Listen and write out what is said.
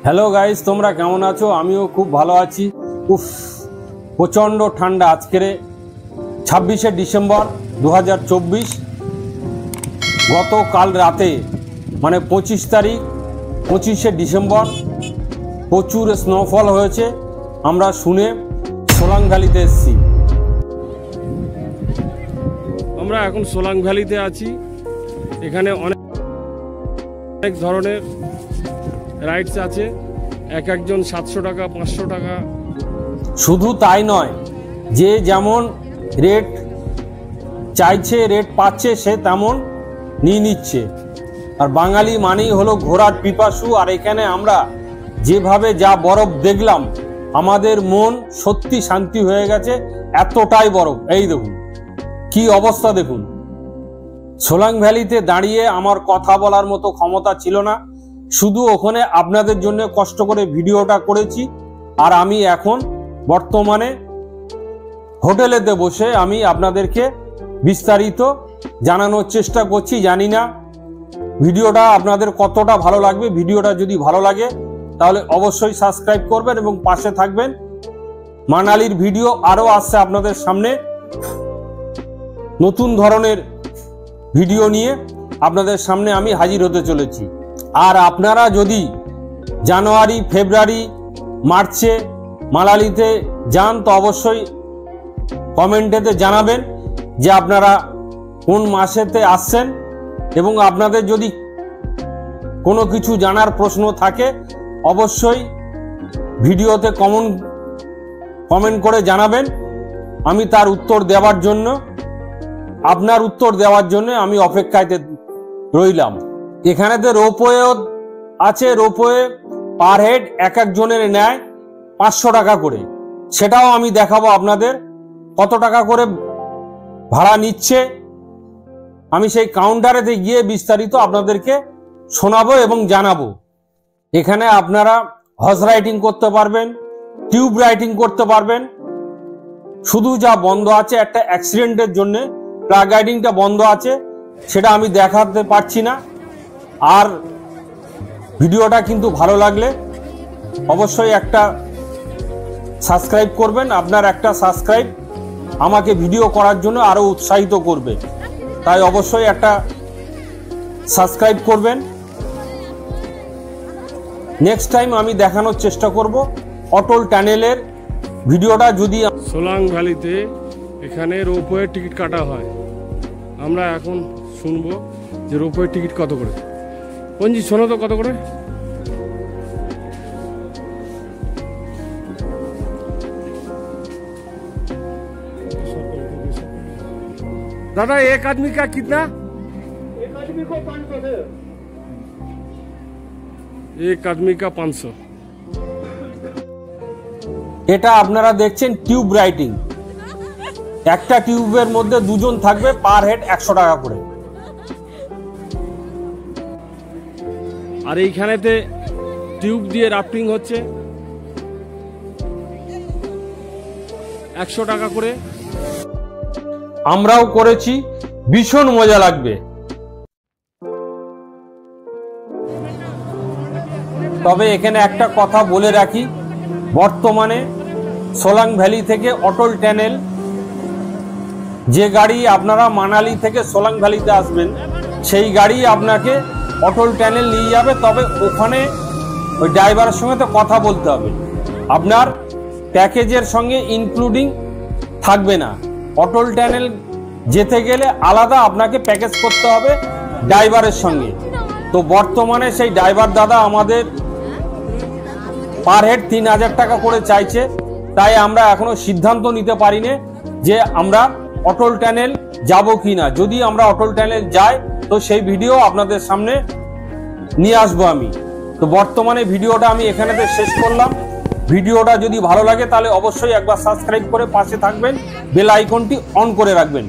Hello guys, তোমরা কেমন আছো? আমিও খুব ভালো আছি। উফ, প্রচণ্ড ঠান্ডা। আজকের 26শে ডিসেম্বর 2024, গতকাল রাতে মানে 25 তারিখ 25শে ডিসেম্বর প্রচুর স্নোফল হয়েছে। আমরা শুনে সোলাং ভ্যালিতে এসেছি। আমরা এখন সোলাং ভ্যালিতে আছি। এখানে অনেক ধরনের রাইডস আছে, এক একজন 700 টাকা 500 টাকা। শুধু তাই নয়, যে যেমন রেট চাইছে, রেট পাচ্ছে, সে তেমন নিয়ে নিচ্ছে। আর বাঙালি মানেই হলো ঘোরার পিপাসু। আর এখানে আমরা যেভাবে যা বরফ দেখলাম, আমাদের মন সত্যি শান্তি হয়ে গেছে। এতটাই বরফ, এই দেখুন কি অবস্থা দেখুন। সোলাং ভ্যালিতে দাঁড়িয়ে আমার কথা বলার মতো ক্ষমতা ছিল না, শুধু ওখানে আপনাদের জন্য কষ্ট করে ভিডিওটা করেছি। আর আমি এখন বর্তমানে হোটেলেতে বসে আমি আপনাদেরকে বিস্তারিত জানানোর চেষ্টা করছি। জানি না ভিডিওটা আপনাদের কতটা ভালো লাগবে। ভিডিওটা যদি ভালো লাগে তাহলে অবশ্যই সাবস্ক্রাইব করবেন এবং পাশে থাকবেন। মানালির ভিডিও আরও আসছে আপনাদের সামনে, নতুন ধরনের ভিডিও নিয়ে আপনাদের সামনে আমি হাজির হতে চলেছি। আর আপনারা যদি জানুয়ারি, ফেব্রুয়ারি, মার্চে মানালিতে যান তো অবশ্যই কমেন্টেতে জানাবেন যে আপনারা কোন মাসেতে আসছেন। এবং আপনাদের যদি কোনো কিছু জানার প্রশ্ন থাকে অবশ্যই ভিডিওতে কমেন্ট করে জানাবেন। আমি তার উত্তর দেওয়ার জন্য, আপনার উত্তর দেওয়ার জন্য আমি অপেক্ষায় রইলাম। এখানেতে রোপওয়েও আছে। রোপওয়ে পার হেড এক একজনের নেয় 500 টাকা করে। সেটাও আমি দেখাবো আপনাদের কত টাকা করে ভাড়া নিচ্ছে। আমি সেই কাউন্টারেতে গিয়ে বিস্তারিত আপনাদেরকে শোনাবো এবং জানাবো। এখানে আপনারা হর্স রাইডিং করতে পারবেন, টিউব রাইডিং করতে পারবেন। শুধু যা বন্ধ আছে একটা অ্যাক্সিডেন্টের জন্য, প্যারাগ্লাইডিংটা বন্ধ আছে, সেটা আমি দেখাতে পারছি না। আর ভিডিওটা কিন্তু ভালো লাগলে অবশ্যই একটা সাবস্ক্রাইব করবেন। আপনার একটা সাবস্ক্রাইব আমাকে ভিডিও করার জন্য আরো উৎসাহিত করবে, তাই অবশ্যই একটা সাবস্ক্রাইব করবেন। নেক্সট টাইম আমি দেখানোর চেষ্টা করব অটল টানেলের ভিডিওটা। যদি সোলাং ভ্যালিতে এখানে রোপওয়ে টিকিট কাটা হয়, আমরা এখন শুনবো যে রোপওয়ে টিকিট কত করে। পঞ্জি শোনো তো কত করে? दादा एक आदमी का कितना? एक आदमी को 500 है। एक आदमी का 500। এটা আপনারা দেখছেন টিউব রাইডিং। একটা টিউবের মধ্যে দুজন থাকবে, পার হেড 100 টাকা করে। আর এইখানেতে টিউব দিয়ে রাফটিং হচ্ছে 100 টাকা করে। আমরাও করেছি, ভীষণ মজা লাগবে। তবে এখানে একটা কথা বলে রাখি, বর্তমানে সোলাং ভ্যালি থেকে অটল টানেল, যে গাড়ি আপনারা মানালি থেকে সোলাং ভ্যালিতে আসবেন সেই গাড়ি আপনাকে অটল টানেল নিয়ে যাবে। তবে ওখানে ওই ড্রাইভারের সঙ্গে তো কথা বলতে হবে, আপনার প্যাকেজের সঙ্গে ইনক্লুডিং থাকবে না। অটল টানেল যেতে গেলে আলাদা আপনাকে প্যাকেজ করতে হবে ড্রাইভারের সঙ্গে। তো বর্তমানে সেই ড্রাইভার দাদা আমাদের পার হেড 3000 টাকা করে চাইছে। তাই আমরা এখনো সিদ্ধান্ত নিতে পারি না যে আমরা অটল টানেল যাব কি না। যদি আমরা অটল টানেল যাই তো সেই ভিডিও আপনাদের সামনে নিয়ে আসবো আমি। তো বর্তমানে ভিডিওটা আমি এখানেতে শেষ করলাম। ভিডিওটা যদি ভালো লাগে তাহলে অবশ্যই একবার সাবস্ক্রাইব করে পাশে থাকবেন, বেল আইকনটি অন করে রাখবেন।